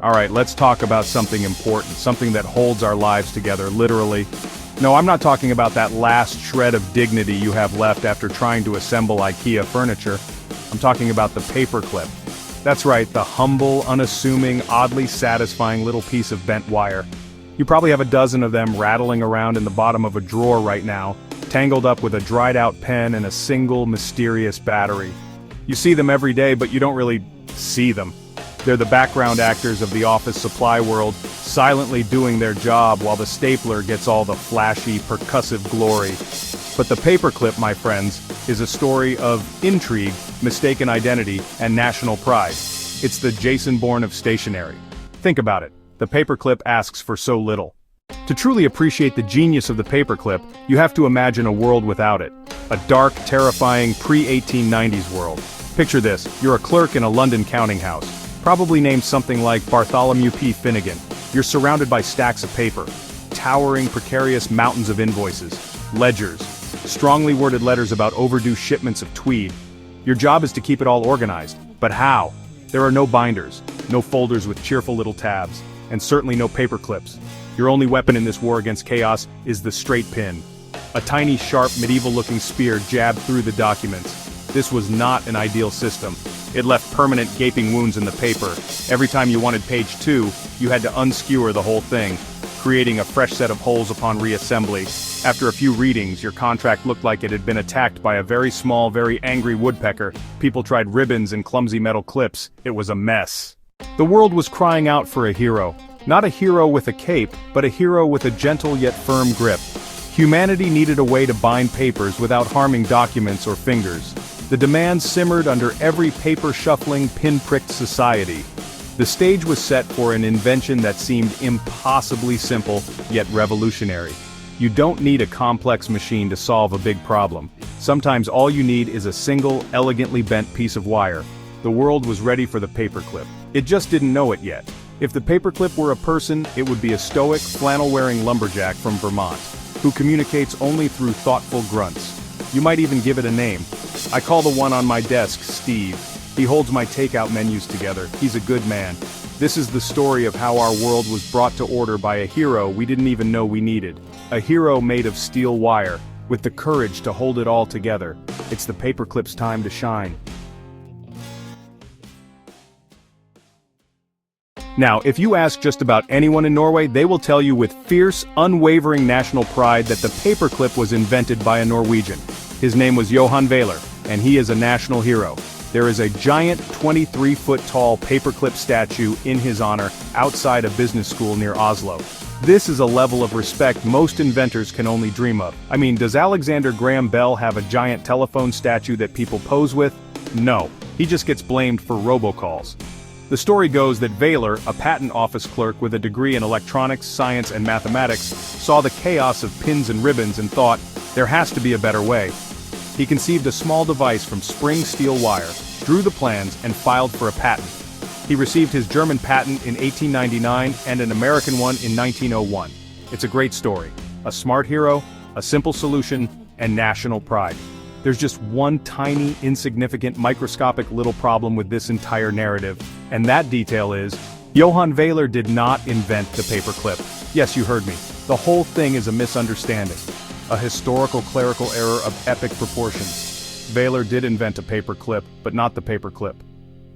Alright, let's talk about something important, something that holds our lives together, literally. No, I'm not talking about that last shred of dignity you have left after trying to assemble IKEA furniture. I'm talking about the paperclip. That's right, the humble, unassuming, oddly satisfying little piece of bent wire. You probably have a dozen of them rattling around in the bottom of a drawer right now, tangled up with a dried-out pen and a single mysterious battery. You see them every day, but you don't really see them. They're the background actors of the office supply world, silently doing their job while the stapler gets all the flashy, percussive glory. But the paperclip, my friends, is a story of intrigue, mistaken identity, and national pride. It's the Jason Bourne of stationery. Think about it. The paperclip asks for so little. To truly appreciate the genius of the paperclip, you have to imagine a world without it. A dark, terrifying, pre-1890s world. Picture this, you're a clerk in a London counting house, probably named something like Bartholomew P. Finnegan. You're surrounded by stacks of paper, towering, precarious mountains of invoices, ledgers, strongly worded letters about overdue shipments of tweed. Your job is to keep it all organized, but how? There are no binders, no folders with cheerful little tabs, and certainly no paper clips. Your only weapon in this war against chaos is the straight pin. A tiny, sharp, medieval-looking spear jabbed through the documents. This was not an ideal system. It left permanent gaping wounds in the paper. Every time you wanted page 2, you had to unskewer the whole thing, creating a fresh set of holes upon reassembly. After a few readings, your contract looked like it had been attacked by a very small, very angry woodpecker. People tried ribbons and clumsy metal clips. It was a mess. The world was crying out for a hero. Not a hero with a cape, but a hero with a gentle yet firm grip. Humanity needed a way to bind papers without harming documents or fingers. The demands simmered under every paper-shuffling, pin-pricked society. The stage was set for an invention that seemed impossibly simple, yet revolutionary. You don't need a complex machine to solve a big problem. Sometimes all you need is a single, elegantly bent piece of wire. The world was ready for the paperclip. It just didn't know it yet. If the paperclip were a person, it would be a stoic, flannel-wearing lumberjack from Vermont, who communicates only through thoughtful grunts. You might even give it a name. I call the one on my desk Steve. He holds my takeout menus together. He's a good man. This is the story of how our world was brought to order by a hero we didn't even know we needed. A hero made of steel wire, with the courage to hold it all together. It's the paperclip's time to shine. Now, if you ask just about anyone in Norway, they will tell you with fierce, unwavering national pride that the paperclip was invented by a Norwegian. His name was Johan Vayler, and he is a national hero. There is a giant 23-foot-tall paperclip statue in his honor outside a business school near Oslo. This is a level of respect most inventors can only dream of. I mean, does Alexander Graham Bell have a giant telephone statue that people pose with? No, he just gets blamed for robocalls. The story goes that Vayler, a patent office clerk with a degree in electronics, science, and mathematics, saw the chaos of pins and ribbons and thought, there has to be a better way. He conceived a small device from spring steel wire, drew the plans, and filed for a patent. He received his German patent in 1899 and an American one in 1901. It's a great story. A smart hero, a simple solution, and national pride. There's just one tiny, insignificant, microscopic little problem with this entire narrative, and that detail is, Johan Vayler did not invent the paperclip. Yes, you heard me. The whole thing is a misunderstanding. A historical clerical error of epic proportions. Vayler did invent a paperclip, but not the paperclip.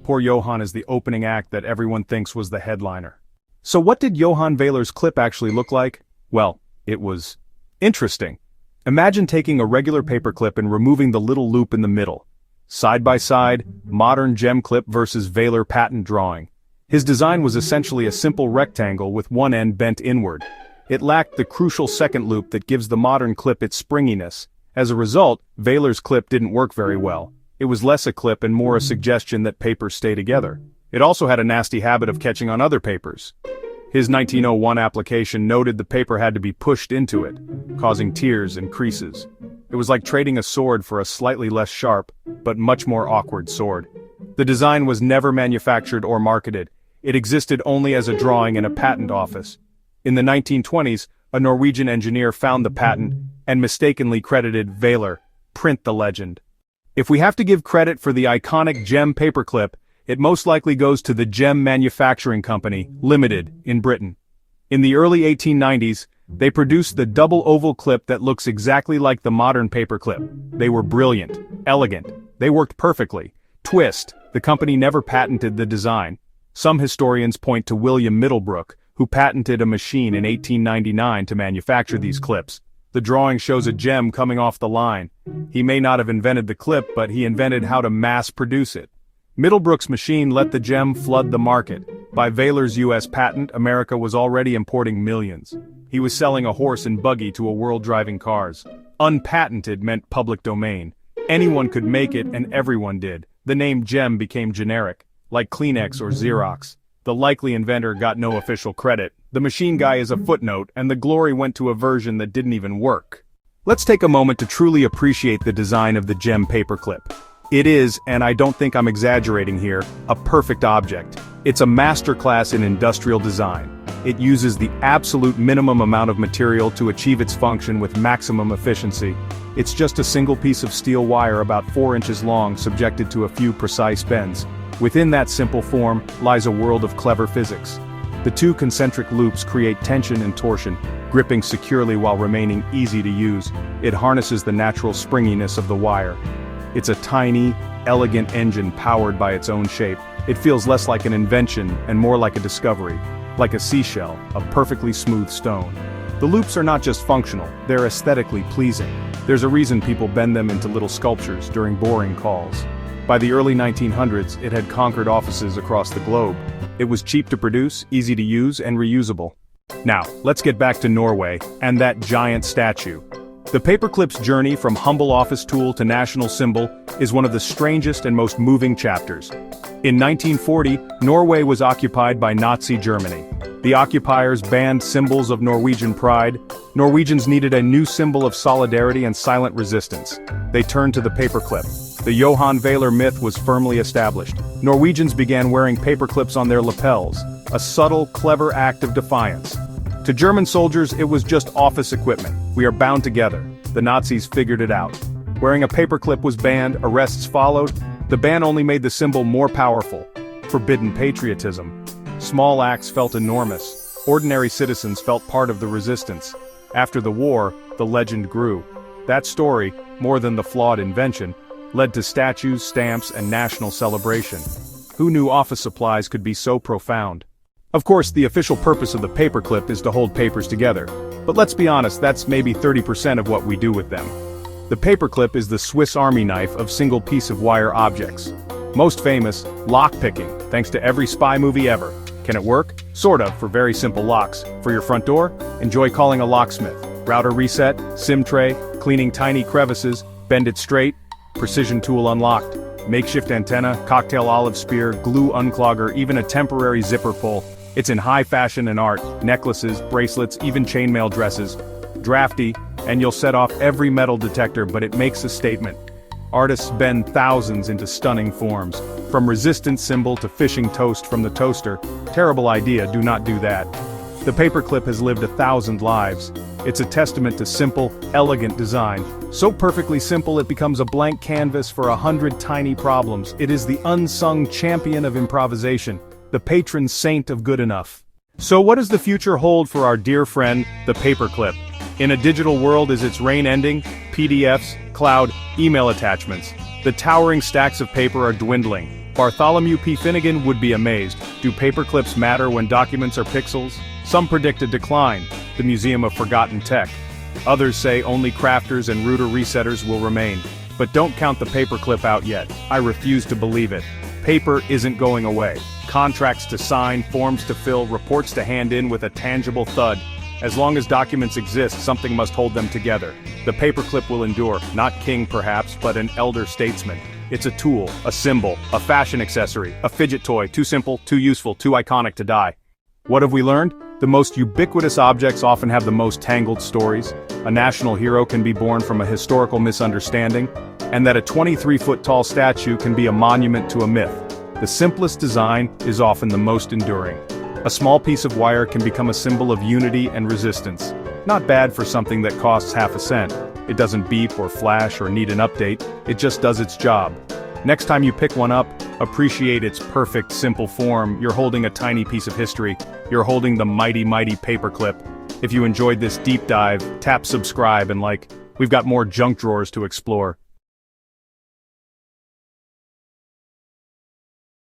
Poor Johan is the opening act that everyone thinks was the headliner. So what did Johan Vayler's clip actually look like? Well, it was interesting. Imagine taking a regular paperclip and removing the little loop in the middle. Side by side, modern gem clip versus Vayler patent drawing. His design was essentially a simple rectangle with one end bent inward. It lacked the crucial second loop that gives the modern clip its springiness. As a result, Vayler's clip didn't work very well. It was less a clip and more a suggestion that papers stay together. It also had a nasty habit of catching on other papers. His 1901 application noted the paper had to be pushed into it, causing tears and creases. It was like trading a sword for a slightly less sharp, but much more awkward sword. The design was never manufactured or marketed. It existed only as a drawing in a patent office. In the 1920s, a Norwegian engineer found the patent and mistakenly credited Vayler, print the legend. If we have to give credit for the iconic gem paperclip, it most likely goes to the Gem Manufacturing Company, Limited, in Britain. In the early 1890s, they produced the double oval clip that looks exactly like the modern paperclip. They were brilliant, elegant, they worked perfectly. Twist, the company never patented the design. Some historians point to William Middlebrook, who patented a machine in 1899 to manufacture these clips. The drawing shows a gem coming off the line. He may not have invented the clip, but he invented how to mass produce it. Middlebrook's machine let the gem flood the market. By Vailor's U.S. patent, America was already importing millions. He was selling a horse and buggy to a world driving cars. Unpatented meant public domain. Anyone could make it and everyone did. The name gem became generic, like Kleenex or Xerox. The likely inventor got no official credit. The machine guy is a footnote, and the glory went to a version that didn't even work. Let's take a moment to truly appreciate the design of the Gem paperclip. It is, and I don't think I'm exaggerating here, a perfect object. It's a masterclass in industrial design. It uses the absolute minimum amount of material to achieve its function with maximum efficiency. It's just a single piece of steel wire about 4 inches long, subjected to a few precise bends. Within that simple form lies a world of clever physics. The 2 concentric loops create tension and torsion, gripping securely while remaining easy to use. It harnesses the natural springiness of the wire. It's a tiny, elegant engine powered by its own shape. It feels less like an invention and more like a discovery, like a seashell, a perfectly smooth stone. The loops are not just functional, they're aesthetically pleasing. There's a reason people bend them into little sculptures during boring calls. By the early 1900s, it had conquered offices across the globe. It was cheap to produce, easy to use, and reusable. Now, let's get back to Norway, and that giant statue. The paperclip's journey from humble office tool to national symbol is one of the strangest and most moving chapters. In 1940, Norway was occupied by Nazi Germany. The occupiers banned symbols of Norwegian pride. Norwegians needed a new symbol of solidarity and silent resistance. They turned to the paperclip. The Johan Vailor myth was firmly established. Norwegians began wearing paperclips on their lapels, a subtle, clever act of defiance. To German soldiers, it was just office equipment. We are bound together. The Nazis figured it out. Wearing a paperclip was banned, arrests followed. The ban only made the symbol more powerful. Forbidden patriotism. Small acts felt enormous. Ordinary citizens felt part of the resistance. After the war, the legend grew. That story, more than the flawed invention, led to statues, stamps, and national celebration. Who knew office supplies could be so profound? Of course, the official purpose of the paperclip is to hold papers together. But let's be honest, that's maybe 30% of what we do with them. The paperclip is the Swiss Army knife of single piece of wire objects. Most famous, lock-picking, thanks to every spy movie ever. Can it work? Sort of, for very simple locks. For your front door? Enjoy calling a locksmith. Router reset, SIM tray, cleaning tiny crevices, bend it straight, precision tool unlocked. Makeshift antenna, cocktail olive spear, glue unclogger, even a temporary zipper pull. It's in high fashion and art, necklaces, bracelets, even chainmail dresses. Drafty, and you'll set off every metal detector, but it makes a statement. Artists bend thousands into stunning forms. From resistance symbol to fishing toast from the toaster. Terrible idea, do not do that. The paperclip has lived 1,000 lives. It's a testament to simple, elegant design. So perfectly simple it becomes a blank canvas for 100 tiny problems. It is the unsung champion of improvisation, the patron saint of good enough. So what does the future hold for our dear friend, the paperclip? In a digital world, is its reign ending? PDFs, cloud, email attachments. The towering stacks of paper are dwindling. Bartholomew P. Finnegan would be amazed. Do paperclips matter when documents are pixels? Some predict a decline, the Museum of Forgotten Tech. Others say only crafters and router resetters will remain. But don't count the paperclip out yet. I refuse to believe it. Paper isn't going away. Contracts to sign, forms to fill, reports to hand in with a tangible thud. As long as documents exist, something must hold them together. The paperclip will endure, not king perhaps, but an elder statesman. It's a tool, a symbol, a fashion accessory, a fidget toy, too simple, too useful, too iconic to die. What have we learned? The most ubiquitous objects often have the most tangled stories. A national hero can be born from a historical misunderstanding, and that a 23-foot-tall statue can be a monument to a myth. The simplest design is often the most enduring. A small piece of wire can become a symbol of unity and resistance. Not bad for something that costs half a cent. It doesn't beep or flash or need an update, it just does its job. Next time you pick one up, appreciate its perfect, simple form. You're holding a tiny piece of history. You're holding the mighty, mighty paperclip. If you enjoyed this deep dive, tap subscribe and like. We've got more junk drawers to explore.